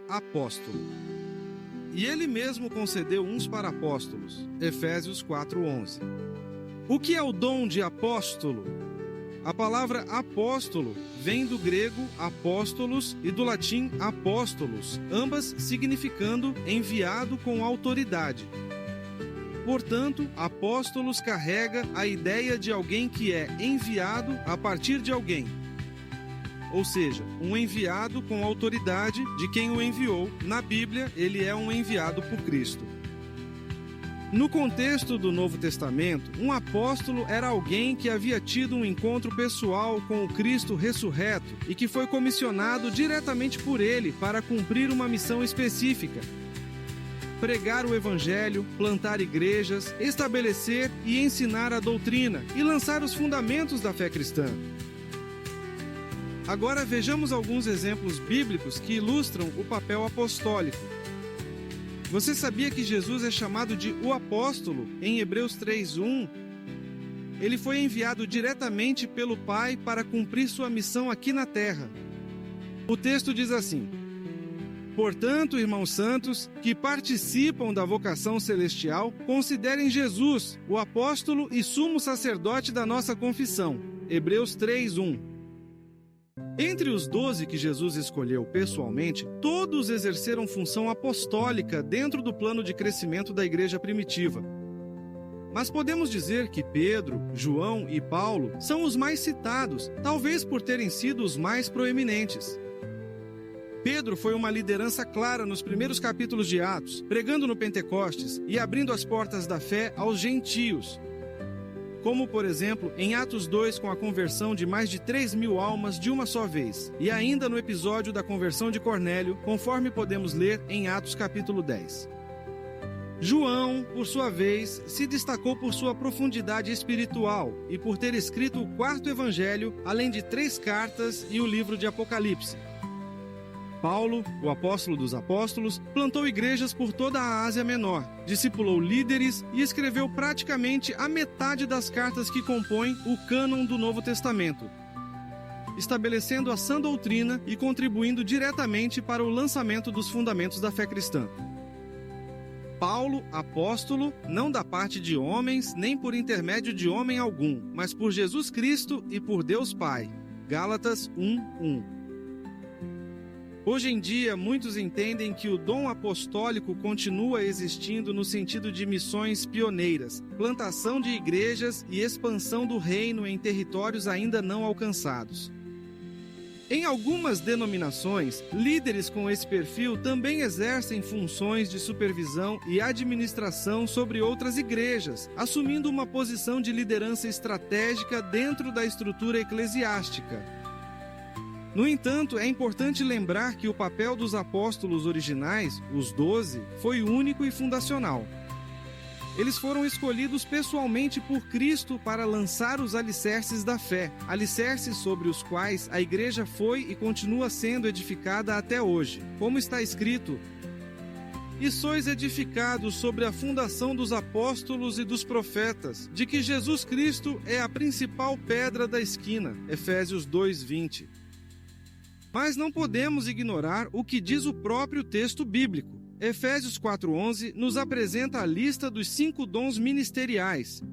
Apóstolo. E ele mesmo concedeu uns para apóstolos. Efésios 4:11. O que é o dom de apóstolo? A palavra apóstolo vem do grego apóstolos e do latim apóstolos, ambas significando enviado com autoridade. Portanto, apóstolos carrega a ideia de alguém que é enviado a partir de alguém. Ou seja, um enviado com autoridade de quem o enviou. Na Bíblia, ele é um enviado por Cristo. No contexto do Novo Testamento, um apóstolo era alguém que havia tido um encontro pessoal com o Cristo ressurreto e que foi comissionado diretamente por ele para cumprir uma missão específica: pregar o Evangelho, plantar igrejas, estabelecer e ensinar a doutrina e lançar os fundamentos da fé cristã. Agora vejamos alguns exemplos bíblicos que ilustram o papel apostólico. Você sabia que Jesus é chamado de o apóstolo em Hebreus 3:1? Ele foi enviado diretamente pelo Pai para cumprir sua missão aqui na terra. O texto diz assim: portanto, irmãos santos, que participam da vocação celestial, considerem Jesus, o apóstolo e sumo sacerdote da nossa confissão. Hebreus 3:1. Entre os 12 que Jesus escolheu pessoalmente, todos exerceram função apostólica dentro do plano de crescimento da igreja primitiva. Mas podemos dizer que Pedro, João e Paulo são os mais citados, talvez por terem sido os mais proeminentes. Pedro foi uma liderança clara nos primeiros capítulos de Atos, pregando no Pentecostes e abrindo as portas da fé aos gentios. Como, por exemplo, em Atos 2, com a conversão de mais de 3.000 almas de uma só vez, e ainda no episódio da conversão de Cornélio, conforme podemos ler em Atos capítulo 10. João, por sua vez, se destacou por sua profundidade espiritual e por ter escrito o 4º evangelho, além de 3 cartas e o livro de Apocalipse. Paulo, o apóstolo dos apóstolos, plantou igrejas por toda a Ásia Menor, discipulou líderes e escreveu praticamente a metade das cartas que compõem o cânon do Novo Testamento, estabelecendo a sã doutrina e contribuindo diretamente para o lançamento dos fundamentos da fé cristã. Paulo, apóstolo, não da parte de homens, nem por intermédio de homem algum, mas por Jesus Cristo e por Deus Pai. Gálatas 1:1. Hoje em dia, muitos entendem que o dom apostólico continua existindo no sentido de missões pioneiras, plantação de igrejas e expansão do reino em territórios ainda não alcançados. Em algumas denominações, líderes com esse perfil também exercem funções de supervisão e administração sobre outras igrejas, assumindo uma posição de liderança estratégica dentro da estrutura eclesiástica. No entanto, é importante lembrar que o papel dos apóstolos originais, os 12, foi único e fundacional. Eles foram escolhidos pessoalmente por Cristo para lançar os alicerces da fé, alicerces sobre os quais a igreja foi e continua sendo edificada até hoje. Como está escrito: e sois edificados sobre a fundação dos apóstolos e dos profetas, de que Jesus Cristo é a principal pedra da esquina. Efésios 2:20. Mas não podemos ignorar o que diz o próprio texto bíblico. Efésios 4:11 nos apresenta a lista dos 5 dons ministeriais.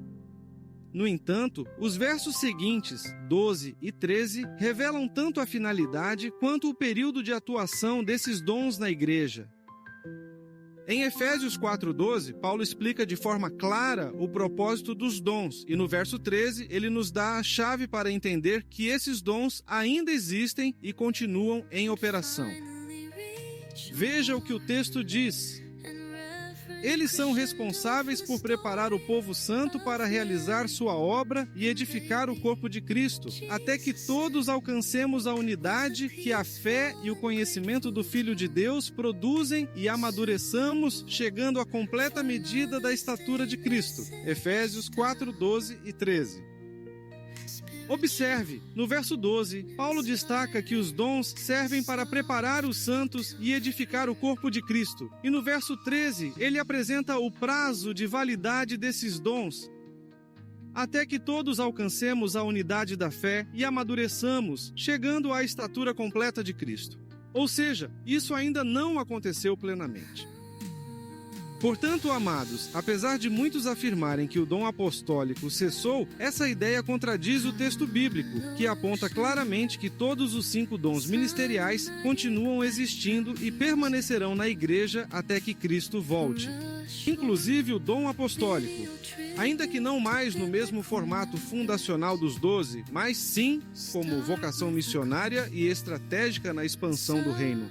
No entanto, os versos seguintes, 12 e 13, revelam tanto a finalidade quanto o período de atuação desses dons na igreja. Em Efésios 4:12, Paulo explica de forma clara o propósito dos dons, e no verso 13 ele nos dá a chave para entender que esses dons ainda existem e continuam em operação. Veja o que o texto diz: eles são responsáveis por preparar o povo santo para realizar sua obra e edificar o corpo de Cristo, até que todos alcancemos a unidade que a fé e o conhecimento do Filho de Deus produzem e amadureçamos, chegando à completa medida da estatura de Cristo. Efésios 4:12 e 13. Observe, no verso 12, Paulo destaca que os dons servem para preparar os santos e edificar o corpo de Cristo. E no verso 13, ele apresenta o prazo de validade desses dons, até que todos alcancemos a unidade da fé e amadureçamos, chegando à estatura completa de Cristo. Ou seja, isso ainda não aconteceu plenamente. Portanto, amados, apesar de muitos afirmarem que o dom apostólico cessou, essa ideia contradiz o texto bíblico, que aponta claramente que todos os 5 dons ministeriais continuam existindo e permanecerão na igreja até que Cristo volte. Inclusive o dom apostólico, ainda que não mais no mesmo formato fundacional dos 12, mas sim como vocação missionária e estratégica na expansão do reino.